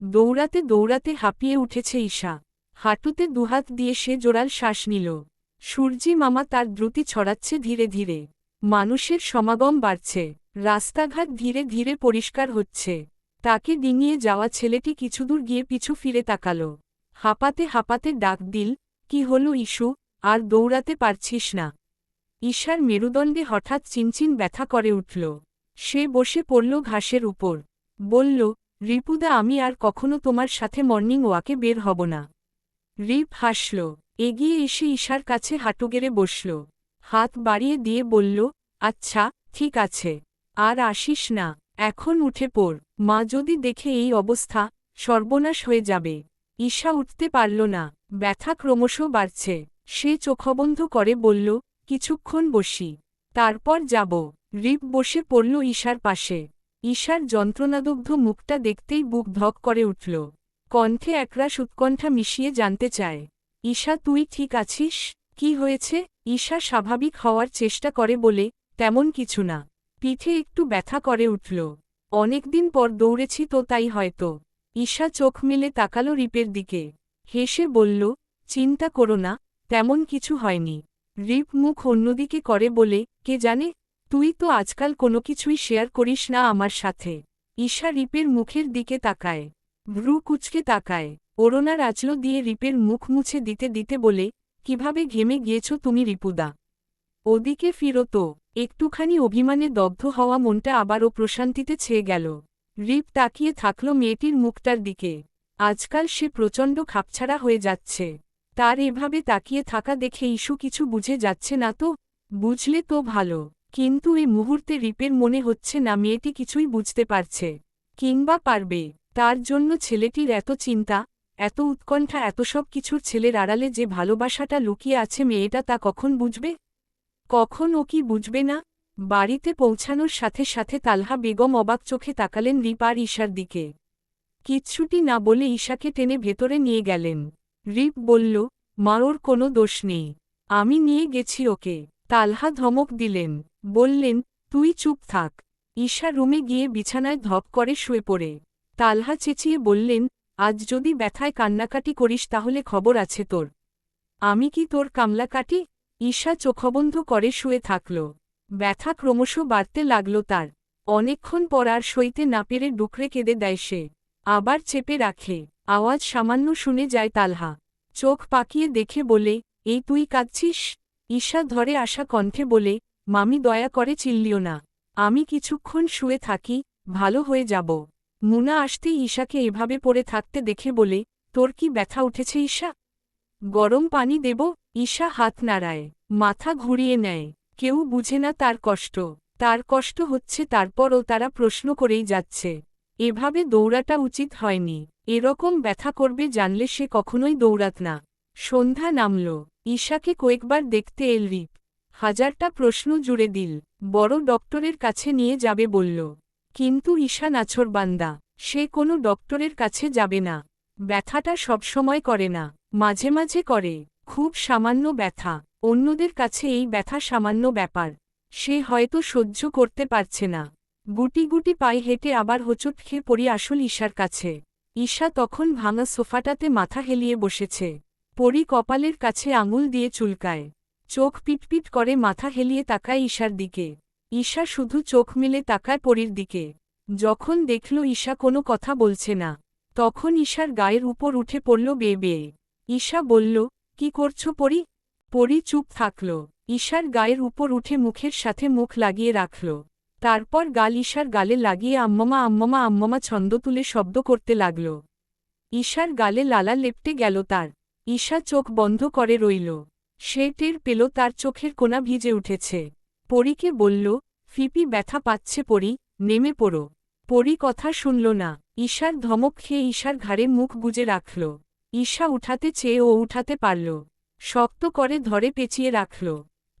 দৌড়াতে দৌড়াতে হাঁপিয়ে উঠেছে ঈশা। হাঁটুতে দুহাত দিয়ে সে জোরাল শ্বাস নিল। সূর্যি মামা তার দ্রুতি ছড়াচ্ছে ধীরে ধীরে। মানুষের সমাগম বাড়ছে। রাস্তাঘাট ধীরে ধীরে পরিষ্কার হচ্ছে। তাকে ডিঙিয়ে যাওয়া ছেলেটি কিছুদূর গিয়ে পিছু ফিরে তাকাল। হাঁপাতে হাঁপাতে ডাক দিল, কি হল ইস্যু, আর দৌড়াতে পারছিস না? ঈশার মেরুদণ্ডে হঠাৎ চিনচিন ব্যথা করে উঠল। সে বসে পড়ল ঘাসের উপর। বলল, রিপুদা, আমি আর কখনো তোমার সাথে মর্নিং ওয়াকে বের হব না। রিপ হাসল। এগিয়ে এসে ঈশার কাছে হাঁটু গেড়ে বসল। হাত বাড়িয়ে দিয়ে বলল, আচ্ছা, ঠিক আছে। আর আসিস না। এখন উঠে পড়। মা যদি দেখে এই অবস্থা, সর্বনাশ হয়ে যাবে। ঈশা উঠতে পারল না। ব্যথা ক্রমশ বাড়ছে। সে চোখবন্ধ করে বলল, কিছুক্ষণ বসি, তারপর যাব। রিপ বসে পড়ল ঈশার পাশে। ঈশার যন্ত্রণাদগ্ধ মুখটা দেখতেই বুক ধক করে উঠল। কণ্ঠে একরাশ উৎকণ্ঠা মিশিয়ে জানতে চায়, ঈশা, তুই ঠিক আছিস? কি হয়েছে? ঈশা স্বাভাবিক হওয়ার চেষ্টা করে বলে, তেমন কিছু না। পিঠে একটু ব্যথা করে উঠল। অনেকদিন পর দৌড়েছি তো তাই হয়তো। ঈশা চোখ মেলে তাকাল রিপের দিকে। হেসে বলল, চিন্তা করো না, তেমন কিছু হয়নি। রিপ মুখ অন্যদিকে করে বলে, কে জানে, তুই তো আজকাল কোনো কিছুই শেয়ার করিস না আমার সাথে। ঈশা রিপের মুখের দিকে তাকায়। ভ্রু কুচকে তাকায়। ওড়নার আঁচলো দিয়ে রিপের মুখ মুছে দিতে দিতে বলে, কিভাবে ঘেমে গিয়েছ তুমি রিপুদা? ওদিকে ফিরো তো। একটুখানি অভিমানে দগ্ধ হওয়া মনটা আবারও প্রশান্তিতে ছেয়ে গেল। রিপ তাকিয়ে থাকল মেয়েটির মুখটার দিকে। আজকাল সে প্রচণ্ড খাপছাড়া হয়ে যাচ্ছে। তার এভাবে তাকিয়ে থাকা দেখে ইস্যু কিছু বুঝে যাচ্ছে না তো? বুঝলে তো ভালো। কিন্তু এ মুহূর্তে রিপের মনে হচ্ছে না মেয়েটি কিছুই বুঝতে পারছে, কিংবা পারবে। তার জন্য ছেলেটির এত চিন্তা, এত উৎকণ্ঠা, এত সব কিছুর ছেলের আড়ালে যে ভালোবাসাটা লুকিয়ে আছে মেয়েটা তা কখন বুঝবে? কখন ও কি বুঝবে না? বাড়িতে পৌঁছানোর সাথে সাথে তালহা বেগম অবাক চোখে তাকালেন রিপ আর ঈশার দিকে। কিচ্ছুটি না বলে ঈশাকে টেনে ভেতরে নিয়ে গেলেন। রিপ বলল, মা, ওর কোনো দোষ নেই, আমি নিয়ে গেছি ওকে। তালহা ধমক দিলেন। বললেন, তুই চুপ থাক। ঈশা রুমে গিয়ে বিছানায় ধপ করে শুয়ে পড়ে। তালহা চেঁচিয়ে বললেন, আজ যদি ব্যথায় কান্নাকাটি করিস তাহলে খবর আছে তোর। আমি কি তোর কামলা কাটি? ঈশা চোখবন্ধ করে শুয়ে থাকল। ব্যথা ক্রমশ বাড়তে লাগল তার। অনেকক্ষণ পর আর সইতে না পেরে ডুকরে কেঁদে দেয় সে। আবার চেপে রাখে। আওয়াজ সামান্য শুনে যায় তালহা। চোখ পাকিয়ে দেখে বলে, এই তুই কাঁদছিস? ঈশা ধরে আসা কণ্ঠে বলে, মামি, দয়া করে চিল্লিও না। আমি কিছুক্ষণ শুয়ে থাকি, ভালো হয়ে যাব। মুনা আসতেই ঈশাকে এভাবে পড়ে থাকতে দেখে বলে, তোর কি ব্যথা উঠেছে ঈশা? গরম পানি দেব? ঈশা হাত নাড়ায়। মাথা ঘুরিয়ে নেয়। কেউ বুঝে না তার কষ্ট। তার কষ্ট হচ্ছে, তারপরও তারা প্রশ্ন করেই যাচ্ছে। এভাবে দৌড়াটা উচিত হয়নি। এরকম ব্যথা করবে জানলে সে কখনোই দৌড়াত না। সন্ধ্যা নামল। ঈশাকে কয়েকবার দেখতে এল রিপ। হাজারটা প্রশ্ন জুড়ে দিল। বড় ডক্টরের কাছে নিয়ে যাবে বলল। কিন্তু ঈশা নাছোড়বান্দা। সে কোনো ডক্টরের কাছে যাবে না। ব্যথাটা সবসময় করে না, মাঝে মাঝে করে। খুব সামান্য ব্যথা। অন্যদের কাছে এই ব্যথা সামান্য ব্যাপার। সে হয়তো সহ্য করতে পারছে না। গুটি গুটি পায়ে হেঁটে আবার হোঁচট খেয়ে পড়ি আসল ঈশার কাছে। ঈশা তখন ভাঙা সোফাটাতে মাথা হেলিয়ে বসেছে। পরি কপালের কাছে আঙুল দিয়ে চুলকায়। চোখ পিটপিট করে মাথা হেলিয়ে তাকায় ঈশার দিকে। ঈশা শুধু চোখ মেলে তাকায় পরির দিকে। যখন দেখল ঈশা কোনো কথা বলছে না, তখন ঈশার গায়ের উপর উঠে পড়ল বেয়ে বেয়ে। ঈশা বলল, কি করছো পরি? পরি চুপ থাকল। ঈশার গায়ের উপর উঠে মুখের সাথে মুখ লাগিয়ে রাখল। তারপর গাল ঈশার গালে লাগিয়ে আম্মমা আম্মমা আম্মমা ছন্দ তুলে শব্দ করতে লাগল। ঈশার গালে লালা লেপটে গেল তার। ঈশা চোখ বন্ধ করে রইল। সে টের পেল তার চোখের কোণা ভিজে উঠেছে। পরীকে বলল, ফিপি ব্যথা পাচ্ছে পরি, নেমে পড়ো। পরি কথা শুনল না। ঈশার ধমক খেয়ে ঈশার ঘাড়ে মুখ গুজে রাখল। ঈশা উঠাতে চেয়ে ও উঠাতে পারল। শক্ত করে ধরে পেঁচিয়ে রাখল।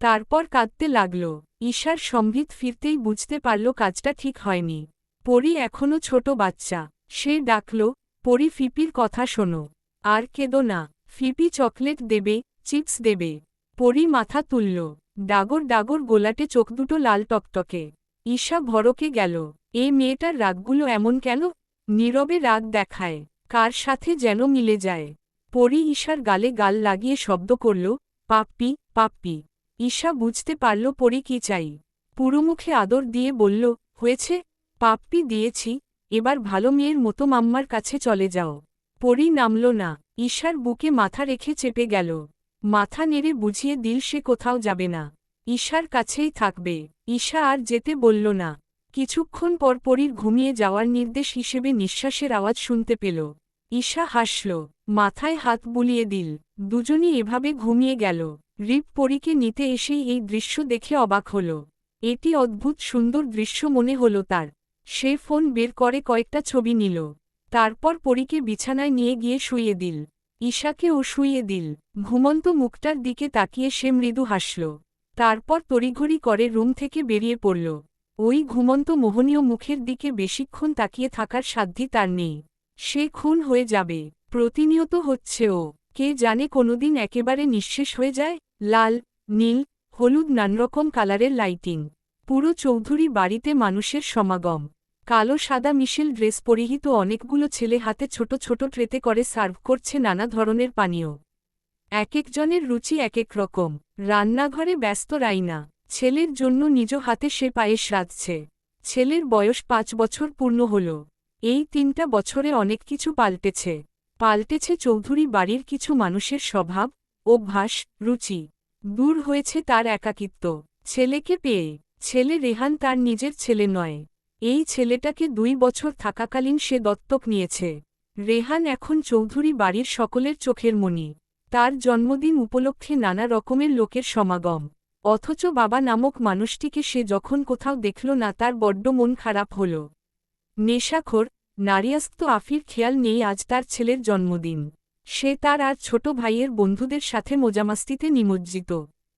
তারপর কাঁদতে লাগল। ঈশার সম্বিত ফিরতেই বুঝতে পারল কাজটা ঠিক হয়নি। পরি এখনো ছোট বাচ্চা। সে ডাকল, পরি, ফিপির কথা শোনো। আর কেঁদো না। ফিপি চকলেট দেবে, চিপস দেবে। পরি মাথা তুলল। ডাগর ডাগর গোলাটে চোখ দুটো লাল টকটকে। ঈশা ভড়কে গেল। এ মেয়েটার রাগগুলো এমন কেন? নীরবে রাগ দেখায়। কার সাথে যেন মিলে যায়। পরি ঈশার গালে গাল লাগিয়ে শব্দ করল, পাপ্পি পাপ্পি। ঈশা বুঝতে পারল পরি কি চাই। পুরোমুখে আদর দিয়ে বলল, হয়েছে, পাপ্পি দিয়েছি, এবার ভালো মেয়ের মতো মাম্মার কাছে চলে যাও। পরি নামল না, ঈশার বুকে মাথা রেখে চেপে গেল। মাথা নেড়ে বুঝিয়ে দিল সে কোথাও যাবে না, ঈশার কাছেই থাকবে। ঈশা আর যেতে বলল না। কিছুক্ষণ পর পরীর ঘুমিয়ে যাওয়ার নির্দেশ হিসেবে নিঃশ্বাসের আওয়াজ শুনতে পেল। ঈশা হাসল, মাথায় হাত বুলিয়ে দিল। দুজনই এভাবে ঘুমিয়ে গেল। রিপ পরীকে নিতে এসেই এই দৃশ্য দেখে অবাক হল। এটি অদ্ভুত সুন্দর দৃশ্য মনে হল তার। সে ফোন বের করে কয়েকটা ছবি নিল। তারপর পরীকে বিছানায় নিয়ে গিয়ে শুইয়ে দিল। ঈশাকেও শুইয়ে দিল। ঘুমন্ত মুখটার দিকে তাকিয়ে সে মৃদু হাসল। তারপর তড়িঘড়ি করে রুম থেকে বেরিয়ে পড়ল। ওই ঘুমন্ত মোহনীয় মুখের দিকে বেশিক্ষণ তাকিয়ে থাকার সাধ্যি তার নেই। সে খুন হয়ে যাবে, প্রতিনিয়ত হচ্ছে ও। কে জানে কোনোদিন একেবারে নিঃশেষ হয়ে যায়। লাল, নীল, হলুদ নানারকম কালারের লাইটিং। পুরো চৌধুরী বাড়িতে মানুষের সমাগম। কালো সাদা মিশেল ড্রেস পরিহিত অনেকগুলো ছেলে হাতে ছোট ছোট ট্রেতে করে সার্ভ করছে নানা ধরনের পানীয়। এক একজনের রুচি এক এক রকম। রান্নাঘরে ব্যস্ত রাইনা। ছেলের জন্য নিজ হাতে সে পায়েস রাঁধছে। ছেলের বয়স 5 বছর পূর্ণ হল। এই 3টা বছরে অনেক কিছু পাল্টেছে। পাল্টেছে চৌধুরী বাড়ির কিছু মানুষের স্বভাব, অভ্যাস, রুচি। দূর হয়েছে তার একাকিত্ব। ছেলেকে পেয়ে। ছেলে রেহান তার নিজের ছেলে নয়। এই ছেলেটাকে 2 বছর থাকাকালীন সে দত্তক নিয়েছে। রেহান এখন চৌধুরী বাড়ির সকলের চোখের মণি। তার জন্মদিন উপলক্ষে নানা রকমের লোকের সমাগম। অথচ বাবা নামক মানুষটিকে সে যখন কোথাও দেখল না তার বড্ড মন খারাপ হল। নেশাখোর, নারিয়াস্ত আফির খেয়াল নেই আজ তার ছেলের জন্মদিন। সে তার আর ছোট ভাইয়ের বন্ধুদের সাথে মজামাস্তিতে নিমজ্জিত।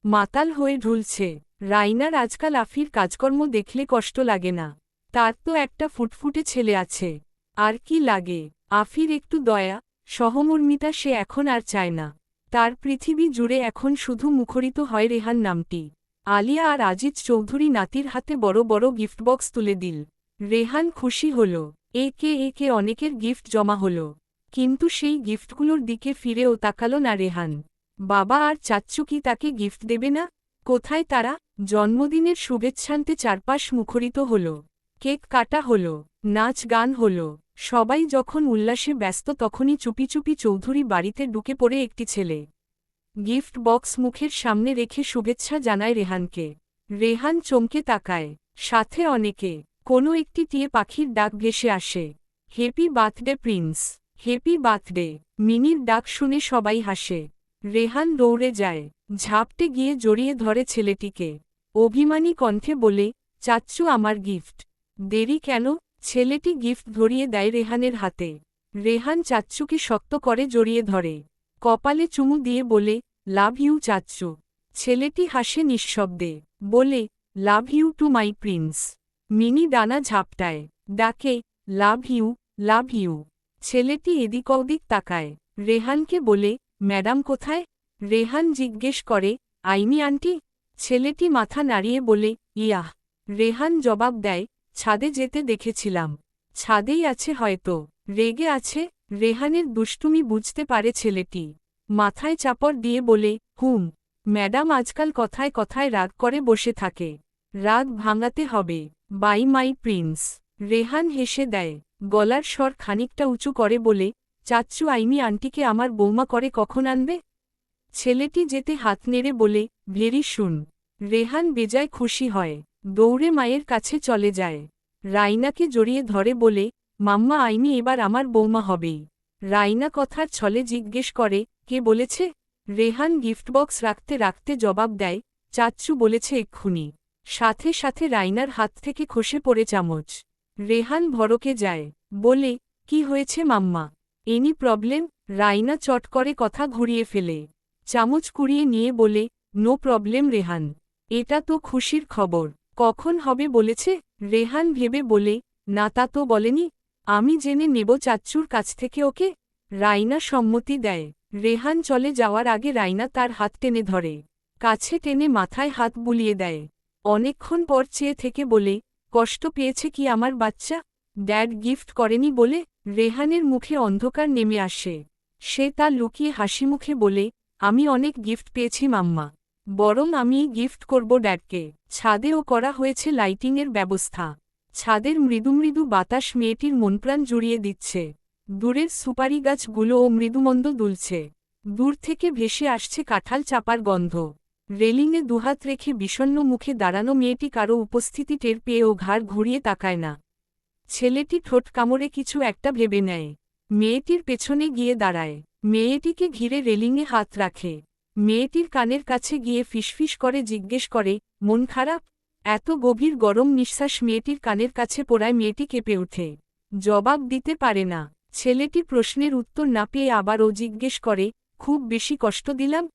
মাতাল হয়ে ঢুলছে। রাইনার আজকাল আফির কাজকর্ম দেখলে কষ্ট লাগে না। তার তো একটা ফুটফুটে ছেলে আছে। আর কি লাগে। আফির একটু দয়া, সহমর্মিতা সে এখন আর চায় না। তার পৃথিবী জুড়ে এখন শুধু মুখরিত হয় রেহান নামটি। আলিয়া আর আজিজ চৌধুরী নাতির হাতে বড় বড় গিফট বক্স তুলে দিল। রেহান খুশি হল। একে একে অনেকের গিফট জমা হল। কিন্তু সেই গিফটগুলোর দিকে ফিরেও তাকালো না রেহান। বাবা আর চাচ্চু কি তাকে গিফট দেবে না? কোথায় তারা? জন্মদিনের শুভেচ্ছান্তে চারপাশ মুখরিত হল। কেক কাটা হল, নাচ গান হল। সবাই যখন উল্লাসে ব্যস্ত তখনই চুপি চুপি চৌধুরী বাড়িতে ঢুকে পড়ে একটি ছেলে। গিফট বক্স মুখের সামনে রেখে শুভেচ্ছা জানায় রেহানকে। রেহান চমকে তাকায়। সাথে অনেকে। কোনো একটি টিয়ে পাখির ডাক ভেসে আসে। Happy birthday Prince, happy birthday. মিনির ডাক শুনে সবাই হাসে। রেহান দৌড়ে যায়। ঝাপটে গিয়ে জড়িয়ে ধরে ছেলেটিকে। অভিমানী কণ্ঠে বলে, চাচ্চু আমার গিফট। দেরি কেন? ছেলেটি গিফট ধরিয়ে দেয় রেহানের হাতে। রেহান চাচ্চুকে শক্ত করে জড়িয়ে ধরে। কপালে চুমু দিয়ে বলে, লাভ ইউ চাচ্চু। ছেলেটি হাসে নিঃশব্দে। বলে, love you too my prince. Mini ডানা ঝাপটায়। ডাকে, লাভ ইউ, লাভ ইউ। ছেলেটি এদিক ওদিক তাকায়। রেহানকে বলে, ম্যাডাম কোথায়? রেহান জিজ্ঞেস করে, আইমি আন্টি। ছেলেটি মাথা নাড়িয়ে বলে, ইয়াহ। রেহান জবাব দেয়, ছাদে যেতে দেখেছিলাম। ছাদেই আছে হয়তো। রেগে আছে? রেহানের দুষ্টুমি বুঝতে পারে ছেলেটি। মাথায় চাপড় দিয়ে বলে, ম্যাডাম আজকাল কথায় কথায় রাগ করে বসে থাকে। রাগ ভাঙাতে হবে। By my Prince. রেহান হেসে দেয়। গলার স্বর খানিকটা উঁচু করে বলে, চাচ্চু আইমি আন্টিকে আমার বৌমা করে কখন আনবে? ছেলেটি যেতে হাত নেড়ে বলে, ভেরি শুন। রেহান বেজায় খুশি হয়। দৌড়ে মায়ের কাছে চলে যায়। রাইনাকে জড়িয়ে ধরে বলে, মাম্মা আইমি এবার আমার বৌমা হবেই। রাইনা কথার ছলে জিজ্ঞেস করে, কে বলেছে? রেহান গিফটবক্স রাখতে রাখতে জবাব দেয়, চাচ্চু বলেছে এক্ষুনি। সাথে সাথে রাইনার হাত থেকে খসে পড়ে চামচ। রেহান ভড়কে যায়। বলে, কি হয়েছে মাম্মা? Any problem? রাইনা চট করে কথা ঘুরিয়ে ফেলে। চামচ কুড়িয়ে নিয়ে বলে, নো প্রবলেম রেহান। এটা তো খুশির খবর। কখন হবে বলেছে? রেহান ভেবে বলে, না তা তো বলেনি। আমি জেনে নেব চাচ্চুর কাছ থেকে ওকে। রাইনা সম্মতি দেয়। রেহান চলে যাওয়ার আগে রাইনা তার হাত টেনে ধরে। কাছে টেনে মাথায় হাত বুলিয়ে দেয়। অনেকক্ষণ পর চেয়ে থেকে বলে, কষ্ট পেয়েছে কি আমার বাচ্চা? ড্যাড গিফট করেনি বলে? রেহানের মুখে অন্ধকার নেমে আসে। সে তা লুকিয়ে হাসিমুখে বলে, আমি অনেক গিফট পেয়েছি মাম্মা। বরং আমিই গিফট করব ড্যাডকে। ছাদেও করা হয়েছে লাইটিংয়ের ব্যবস্থা। ছাদের মৃদু মৃদু বাতাস মেয়েটির মনপ্রাণ জুড়িয়ে দিচ্ছে। দূরের সুপারি গাছগুলোও মৃদুমন্দ দুলছে। দূর থেকে ভেসে আসছে কাঁঠাল চাপার গন্ধ। রেলিংয়ে দুহাত রেখে বিষণ্ণ মুখে দাঁড়ানো মেয়েটি কারো উপস্থিতি টের পেয়েও ঘাড় ঘুরিয়ে তাকায় না। ছেলেটি ঠোঁট কামড়ে কিছু একটা ভেবে নেয়। মেয়েটির পেছনে গিয়ে দাঁড়ায়। মেয়েটিকে ঘিরে রেলিংয়ে হাত রাখে। মেয়েটির কানের কাছে গিয়ে ফিসফিস করে জিজ্ঞেস করে, মন খারাপ? এত গভীর গরম নিঃশ্বাস মেয়েটির কানের কাছে পড়ায় মেয়েটি কেঁপে ওঠে। জবাব দিতে পারে না। ছেলেটি প্রশ্নের উত্তর না পেয়ে আবারও জিজ্ঞেস করে, খুব বেশি কষ্ট দিলাম?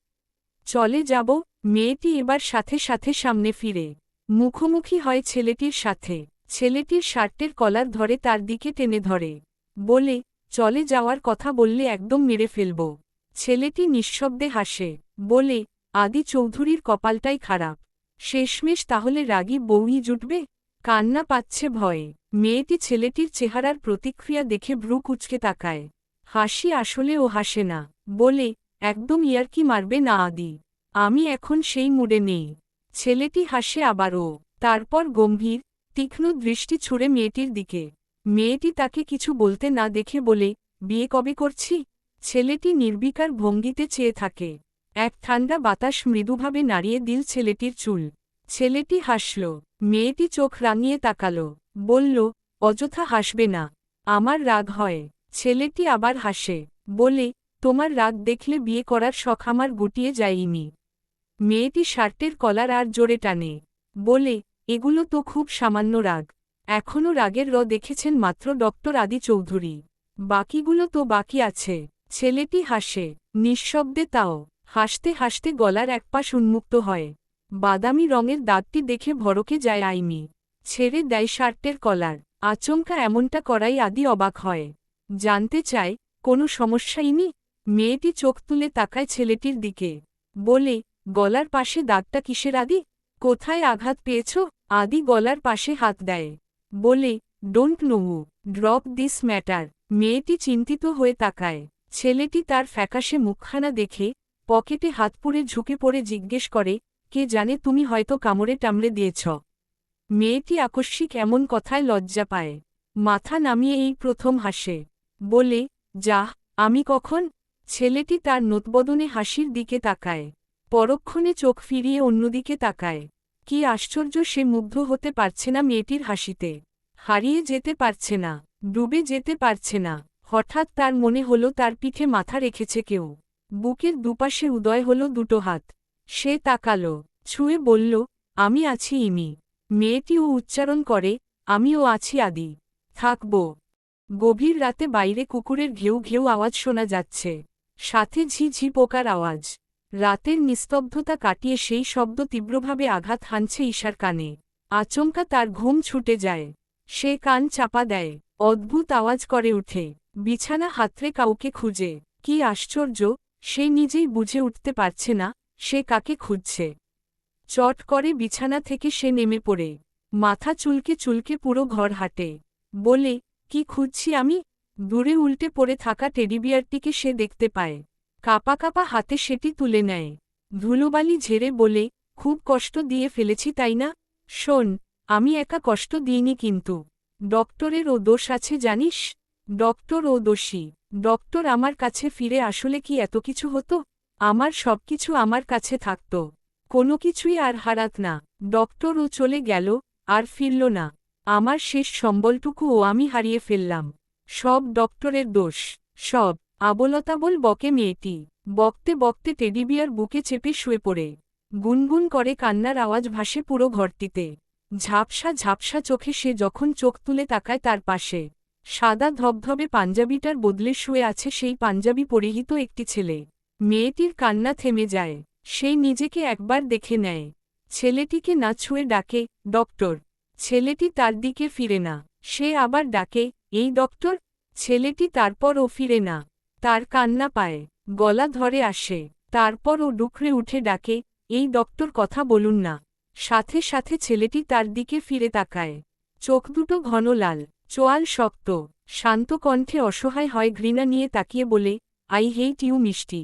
চলে যাব। মেয়েটি এবার সাথে সাথে সামনে ফিরে মুখোমুখি হয় ছেলেটির সাথে। ছেলেটির শার্টের কলার ধরে তার দিকে টেনে ধরে। বলে, চলে যাওয়ার কথা বললে একদম মেরে ফেলব। ছেলেটি নিঃশব্দে হাসে। বলে, আদি চৌধুরীর কপালটাই খারাপ। শেষমেশ তাহলে রাগী বউই জুটবে? কান্না পাচ্ছে ভয়ে। মেয়েটি ছেলেটির চেহারার প্রতিক্রিয়া দেখে ভ্রু কুঁচকে তাকায়। হাসি আসলে ও হাসে না। বলে, একদম ইয়ার্কি মারবে না আদি। আমি এখন সেই মুডে নেই। ছেলেটি হাসে আবারও। তারপর গম্ভীর, তীক্ষ্ণ দৃষ্টি ছুড়ে মেয়েটির দিকে। মেয়েটি তাকে কিছু বলতে না দেখে বলে, বিয়ে কবে করছি? ছেলেটি নির্বিকার ভঙ্গিতে চেয়ে থাকে। এক ঠান্ডা বাতাস মৃদুভাবে নাড়িয়ে দিল ছেলেটির চুল। ছেলেটি হাসল। মেয়েটি চোখ রাঙিয়ে তাকাল। বলল, অযথা হাসবে না। আমার রাগ হয়। ছেলেটি আবার হাসে। বলে, তোমার রাগ দেখলে বিয়ে করার শখ আমার গুটিয়ে যায়নি। মেয়েটি শার্টের কলার আর জোরে টানে। বলে, এগুলো তো খুব সামান্য রাগ। এখনও রাগের দেখেছেন মাত্র ডক্টর আদি চৌধুরী। বাকিগুলো তো বাকি আছে। ছেলেটি হাসে। নিঃশব্দে তাও। হাসতে হাসতে গলার একপাশ উন্মুক্ত হয়। বাদামি রঙের দাগটি দেখে ভড়কে যায় আইমি। ছেড়ে দেয় শার্টের কলার। আচমকা এমনটা করাই আদি অবাক হয়। জানতে চায়, কোনো সমস্যাই নি? মেয়েটি চোখ তুলে তাকায় ছেলেটির দিকে। বলে, গলার পাশে দাগটা কিসের আদি? কোথায় আঘাত পেয়েছ? আদি গলার পাশে হাত দেয়। বলে, don't know, drop this matter. মেয়েটি চিন্তিত হয়ে তাকায়। ছেলেটি তার ফ্যাকাশে মুখখানা দেখে পকেটে হাত পুরে ঝুঁকে পড়ে জিজ্ঞেস করে, কে জানে তুমি হয়তো কামড়ে টামড়ে দিয়েছ। মেয়েটি আকস্মিক এমন কথায় লজ্জা পায়। মাথা নামিয়ে এই প্রথম হাসে। বলে, যাহ, আমি কখন? ছেলেটি তার নোতবদনে হাসির দিকে তাকায়। পরক্ষণে চোখ ফিরিয়ে অন্যদিকে তাকায়। কি আশ্চর্য, সে মুগ্ধ হতে পারছে না মেয়েটির হাসিতে। হারিয়ে যেতে পারছে না। ডুবে যেতে পারছে না। হঠাৎ তার মনে হলো তার পিঠে মাথা রেখেছে কেউ। বুকের দুপাশে উদয় হলো দুটো হাত। সে তাকালো। ছুঁয়ে বলল, আমি আছি ইমি। মেয়েটিও উচ্চারণ করে, আমিও আছি আদি। থাকব। গভীর রাতে বাইরে কুকুরের ঘেউ ঘেউ আওয়াজ শোনা যাচ্ছে। সাথে ঝি ঝি পোকার আওয়াজ। রাতের নিস্তব্ধতা কাটিয়ে সেই শব্দ তীব্রভাবে আঘাত হানছে ঈশার কানে। আচমকা তার ঘুম ছুটে যায়। সে কান চাপা দেয়। অদ্ভুত আওয়াজ করে উঠে। বিছানা হাতড়ে কাউকে খুঁজে। কি আশ্চর্য, সে নিজেই বুঝে উঠতে পারছে না সে কাকে খুঁজছে। চট করে বিছানা থেকে সে নেমে পড়ে। মাথা চুলকে চুলকে পুরো ঘর হাঁটে। বলে, কি খুঁজছি আমি? দূরে উল্টে পড়ে থাকা টেডিবিয়ারটিকে সে দেখতে পায়। কাপা কাপা হাতে সেটি তুলে নেয়। ধুলোবালি ঝেড়ে বলে, খুব কষ্ট দিয়ে ফেলেছি তাই না? শোন, আমি একা কষ্ট দিইনি কিন্তু। ডক্টরেরও দোষ আছে জানিস? ডক্টর ও দোষী। ডক্টর আমার কাছে ফিরে আসলে কি এত কিছু হতো? আমার সবকিছু আমার কাছে থাকত। কোনো কিছুই আর হারাত না। ডক্টর ও চলে গেল, আর ফিরল না। আমার শেষ সম্বলটুকুও আমি হারিয়ে ফেললাম। সব ডক্টরের দোষ। সব। আবোলতাবোল বকে মেয়েটি। বকতে বকতে টেডিবিয়ার বুকে চেপে শুয়ে পড়ে। গুনগুন করে কান্নার আওয়াজ ভাসে পুরো ঘরটিতে। ঝাপসা ঝাপসা চোখে সে যখন চোখ তুলে তাকায় তার পাশে সাদা ধবধবে পাঞ্জাবিটার বদলে শুয়ে আছে সেই পাঞ্জাবি পরিহিত একটি ছেলে। মেয়েটির কান্না থেমে যায়। সেই নিজেকে একবার দেখে নেয়। ছেলেটিকে না ছুঁয়ে ডাকে, ডক্টর। ছেলেটি তার দিকে ফিরে না। সে আবার ডাকে, এই ডক্টর। ছেলেটি তারপরও ফিরে না। তার কান্না পায়। গলা ধরে আসে। তারপর ও ডুকরে উঠে ডাকে, এই ডক্টর কথা বলুন না। সাথে সাথে ছেলেটি তার দিকে ফিরে তাকায়। চোখ দুটো ঘন লাল। চোয়াল শক্ত, শান্ত কণ্ঠে অসহায় হয় ঘৃণা নিয়ে তাকিয়ে বলে, I hate you Mishti.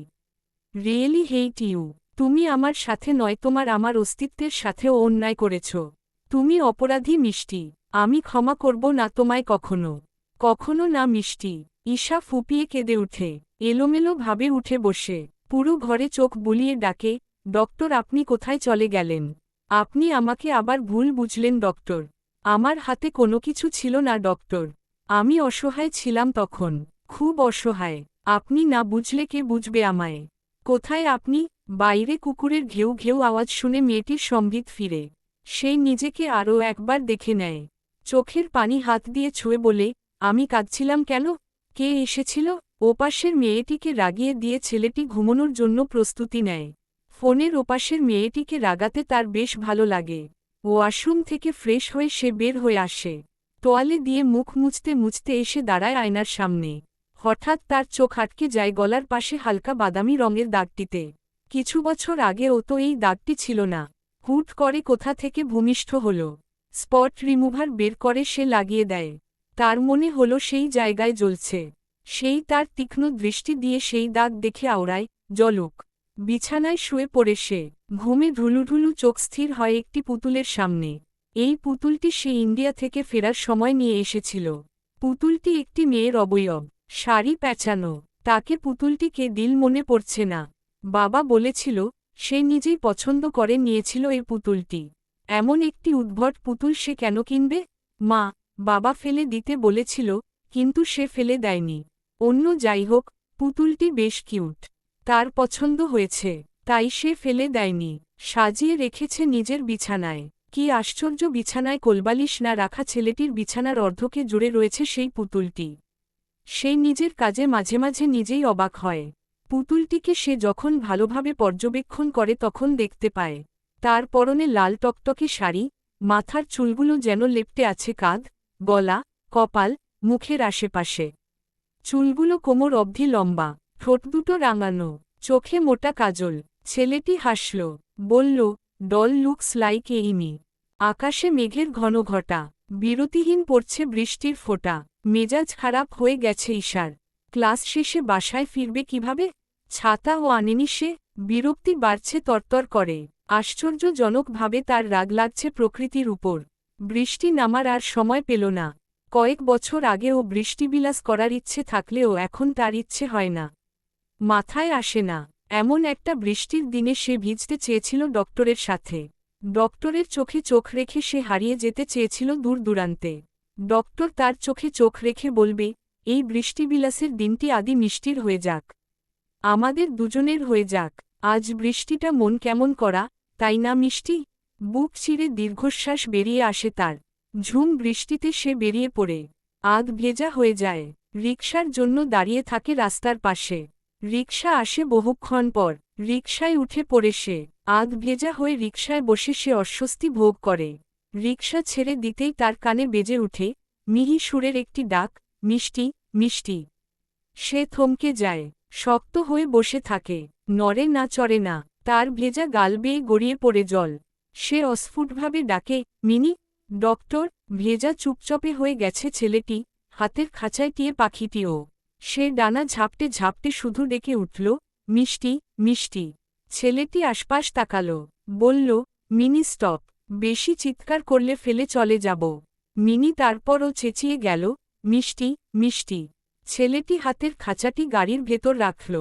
Really hate you. তুমি আমার সাথে নয়, তোমার আমার অস্তিত্বের সাথেও অন্যায় করেছ। তুমি অপরাধী মিষ্টি। আমি ক্ষমা করব না তোমায় কখনো। কখনো না মিষ্টি। ঈশা ফুপিয়ে কেঁদে উঠে, এলোমেলো ভাবে উঠে বসে, পুরো ঘরে চোখ বুলিয়ে ডাকে, ডক্টর আপনি কোথায় চলে গেলেন? আপনি আমাকে আবার ভুল বুঝলেন ডক্টর। আমার হাতে কোনো কিছু ছিল না ডক্টর। আমি অসহায় ছিলাম তখন, খুব অসহায়। আপনি না বুঝলে কে বুঝবে আমায়? কোথায় আপনি? বাইরে কুকুরের ঘেউ ঘেউ আওয়াজ শুনে মেয়েটির সম্বিত ফিরে। সেই নিজেকে আরও একবার দেখে নেয়। চোখের পানি হাত দিয়ে ছুঁয়ে বলে, আমি কাঁদছিলাম কেন? কে এসেছিল? ওপাশের মেয়েটিকে রাগিয়ে দিয়ে ছেলেটি ঘুমানোর জন্য প্রস্তুতি নেয়। ফোনের ওপাশের মেয়েটিকে রাগাতে তার বেশ ভালো লাগে। ওয়াশরুম থেকে ফ্রেশ হয়ে সে বের হয়ে আসে। তোয়ালে দিয়ে মুখ মুছতে মুছতে এসে দাঁড়ায় আয়নার সামনে। হঠাৎ তার চোখ আটকে যায় গলার পাশে হালকা বাদামি রঙের দাগটিতে। কিছু বছর আগে ও তো এই দাগটি ছিল না। হুট করে কোথা থেকে ভূমিষ্ঠ হল। স্পট রিমুভার বের করে সে লাগিয়ে দেয়। তার মনে হলো সেই জায়গায় জ্বলছে। সেই তার তীক্ষ্ণ দৃষ্টি দিয়ে সেই দাগ দেখে আওড়ায়, জলক। বিছানায় শুয়ে পড়ে সে, ঘুমে ঢুলুঢুলু চোখ স্থির হয় একটি পুতুলের সামনে। এই পুতুলটি সে ইন্ডিয়া থেকে ফেরার সময় নিয়ে এসেছিল। পুতুলটি একটি মেয়ের অবয়ব, শাড়ি প্যাঁচানো। তাকে পুতুলটিকে দিল মনে পড়ছে না। বাবা বলেছিল, সে নিজেই পছন্দ করে নিয়েছিল এই পুতুলটি। এমন একটি উদ্ভট পুতুল সে কেন কিনবে? মা, বাবা ফেলে দিতে বলেছিল, কিন্তু সে ফেলে দেয়নি। অন্য যাই হোক, পুতুলটি বেশ কিউট। তার পছন্দ হয়েছে, তাই সে ফেলে দেয়নি। সাজিয়ে রেখেছে নিজের বিছানায়। কি আশ্চর্য, বিছানায় কোলবালিশ না রাখা ছেলেটির বিছানার অর্ধকে জুড়ে রয়েছে সেই পুতুলটি। সেই নিজের কাজে মাঝে মাঝে নিজেই অবাক হয়। পুতুলটিকে সে যখন ভালোভাবে পর্যবেক্ষণ করে তখন দেখতে পায় তার পরনে লাল টকটকে শাড়ি, মাথার চুলগুলো যেন লেপ্টে আছে কাঁধ, গলা, কপাল, মুখের আশেপাশে। চুলগুলো কোমর অবধি লম্বা, ঠোঁট দুটো রাঙানো, চোখে মোটা কাজল। ছেলেটি হাসল, বলল, ডল লুকস লাইক এইমি। আকাশে মেঘের ঘন ঘটা, বিরতিহীন পড়ছে বৃষ্টির ফোঁটা। মেজাজ খারাপ হয়ে গেছে ঈশার। ক্লাস শেষে বাসায় ফিরবে কিভাবে? ছাতাও আনেনি সে। বিরক্তি বাড়ছে তরতর করে। আশ্চর্যজনকভাবে তার রাগ লাগছে প্রকৃতির উপর। বৃষ্টি নামার আর সময় পেল না। কয়েক বছর আগে ও বৃষ্টিবিলাস করার ইচ্ছে থাকলেও এখন তার ইচ্ছে হয় না। মাথায় আসে না। এমন একটা বৃষ্টির দিনে সে ভিজতে চেয়েছিল ডক্টরের সাথে। ডক্টরের চোখে চোখ রেখে সে হারিয়ে যেতে চেয়েছিল দূর দূরান্তে। ডক্টর তার চোখে চোখ রেখে বলবে, এই বৃষ্টিবিলাসের দিনটি আদি মিষ্টির হয়ে যাক। আমাদের দুজনের হয়ে যাক। আজ বৃষ্টিটা মন কেমন করা, তাই না মিষ্টি? বুক চিরে দীর্ঘশ্বাস বেরিয়ে আসে তার। ঝুম বৃষ্টিতে সে বেরিয়ে পড়ে। আধ ভেজা হয়ে যায়। রিকশার জন্য দাঁড়িয়ে থাকে রাস্তার পাশে। রিকশা আসে বহুক্ষণ পর। রিকশায় উঠে পড়ে সে। আধ ভেজা হয়ে রিকশায় বসে সে অস্বস্তি ভোগ করে। রিকশা ছেড়ে দিতেই তার কানে বেজে উঠে মিহি সুরের একটি ডাক, মিষ্টি, মিষ্টি। সে থমকে যায়, শক্ত হয়ে বসে থাকে, নড়ে না চড়ে না। তার ভেজা গাল বেয়ে গড়িয়ে পড়ে জল। সে অস্ফুটভাবে ডাকে, মিনি। ডক্টর। ভেজা চুপচপে হয়ে গেছে ছেলেটি, হাতের খাঁচায় টিয়ে পাখিটিও। সে ডানা ঝাপটে ঝাপটে শুধু ডেকে উঠল, মিষ্টি, মিষ্টি। ছেলেটি আশপাশ তাকাল, বলল, মিনি স্টপ। বেশি চিৎকার করলে ফেলে চলে যাব। মিনি তারপরও চেঁচিয়ে গেল, মিষ্টি, মিষ্টি। ছেলেটি হাতের খাঁচাটি গাড়ির ভেতর রাখল।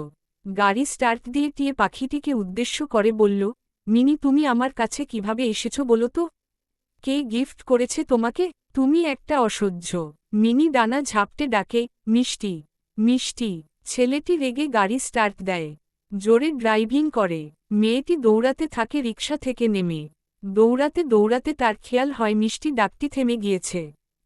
গাড়ি স্টার্ট দিয়ে টিয়ে পাখিটিকে উদ্দেশ্য করে বলল, মিনি তুমি আমার কাছে কিভাবে এসেছ বলো তো? কে গিফট করেছে তোমাকে? তুমি একটা অসহ্য। মিনি ডানা ঝাপটে ডাকে, মিষ্টি, মিষ্টি। ছেলেটি রেগে গাড়ি স্টার্ট দেয়, জোরে ড্রাইভিং করে। মেয়েটি দৌড়াতে থাকে রিকশা থেকে নেমে। দৌড়াতে দৌড়াতে তার খেয়াল হয় মিষ্টি ডাকটি থেমে গিয়েছে।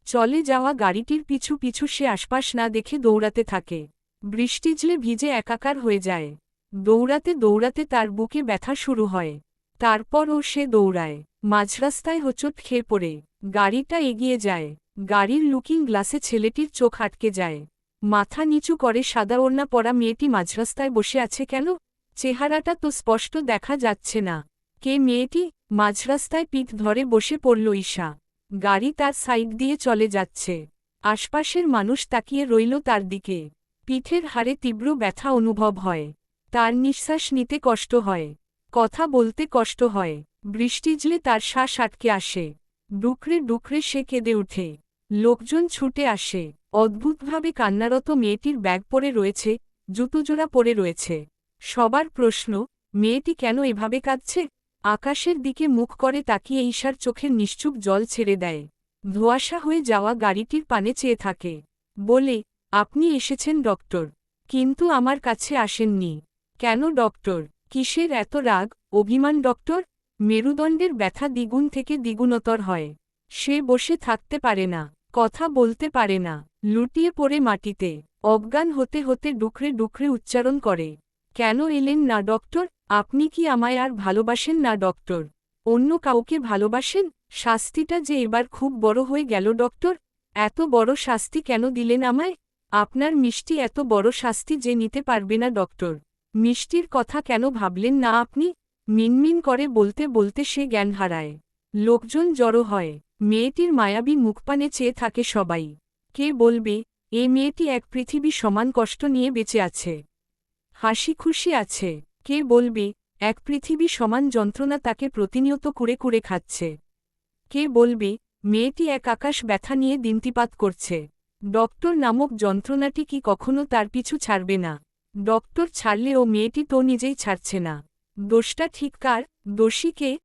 চলে যাওয়া গাড়িটির পিছু পিছু সে আশপাশ না দেখে দৌড়াতে থাকে। বৃষ্টিজলে ভিজে একাকার হয়ে যায়। দৌড়াতে দৌড়াতে তার বুকে ব্যথা শুরু হয়। তারপরও সে দৌড়ায়। মাঝরাস্তায় হোঁচট খেয়ে পড়ে। গাড়িটা এগিয়ে যায়। গাড়ির লুকিং গ্লাসে ছেলেটির চোখ আটকে যায়। মাথা নিচু করে সাদা ওড়না পরা মেয়েটি মাঝরাস্তায় বসে আছে কেন? চেহারাটা তো স্পষ্ট দেখা যাচ্ছে না। কে মেয়েটি? মাঝরাস্তায় পিঠ ধরে বসে পড়ল ঈশা। গাড়ি তার সাইড দিয়ে চলে যাচ্ছে। আশপাশের মানুষ তাকিয়ে রইল তার দিকে। পিঠের হাড়ে তীব্র ব্যথা অনুভব হয়। তার নিঃশ্বাস নিতে কষ্ট হয়। কথা বলতে কষ্ট হয়। বৃষ্টিজলে তার শ্বাস আটকে আসে। ডুকরে ডুকরে সে কেঁদে ওঠে। লোকজন ছুটে আসে। অদ্ভুতভাবে কান্নারত মেয়েটির ব্যাগ পড়ে রয়েছে, জুতোজোড়া পড়ে রয়েছে। সবার প্রশ্ন, মেয়েটি কেন এভাবে কাঁদছে? আকাশের দিকে মুখ করে তাকিয়ে ঈশার চোখের নিশ্চুপ জল ছেড়ে দেয়। ধোঁয়াশা হয়ে যাওয়া গাড়িটির পানে চেয়ে থাকে। বলে, আপনি এসেছেন ডক্টর, কিন্তু আমার কাছে আসেননি কেন ডক্টর? কিসের এত রাগ, অভিমান ডক্টর? মেরুদণ্ডের ব্যথা দ্বিগুণ থেকে দ্বিগুণতর হয়। সে বসে থাকতে পারে না, কথা বলতে পারে না, লুটিয়ে পড়ে মাটিতে অজ্ঞান হতে হতে ডুকরে ডুকরে উচ্চারণ করে, কেন এলেন না ডক্টর? আপনি কি আমায় আর ভালোবাসেন না ডক্টর? অন্য কাউকে ভালোবাসেন? শাস্তিটা যে এবার খুব বড় হয়ে গেল ডক্টর। এত বড় শাস্তি কেন দিলেন আমায়? আপনার মিষ্টি এত বড় শাস্তি যে নিতে পারবে না ডক্টর। মিষ্টির কথা কেন ভাবলেন না আপনি? মিনমিন করে বলতে বলতে সে জ্ঞান হারায়। লোকজন জড়ো হয়। মেয়েটির মায়াবী মুখপানে চেয়ে থাকে সবাই। কে বলবে, এ মেয়েটি এক পৃথিবী সমান কষ্ট নিয়ে বেঁচে আছে, হাসি খুশি আছে? কে বলবে, এক পৃথিবী সমান যন্ত্রণা তাকে প্রতিনিয়ত কুরে কুরে খাচ্ছে? কে বলবে, মেয়েটি এক আকাশ ব্যথা নিয়ে দিনতিপাত করছে? ডক্টর নামক যন্ত্রণাটি কি কখনো তার পিছু ছাড়বে না? ডক্টর ছাড়লেও মেয়েটি তো নিজেই ছাড়ছে না। দোষটা ঠিক কার? দোষী কে?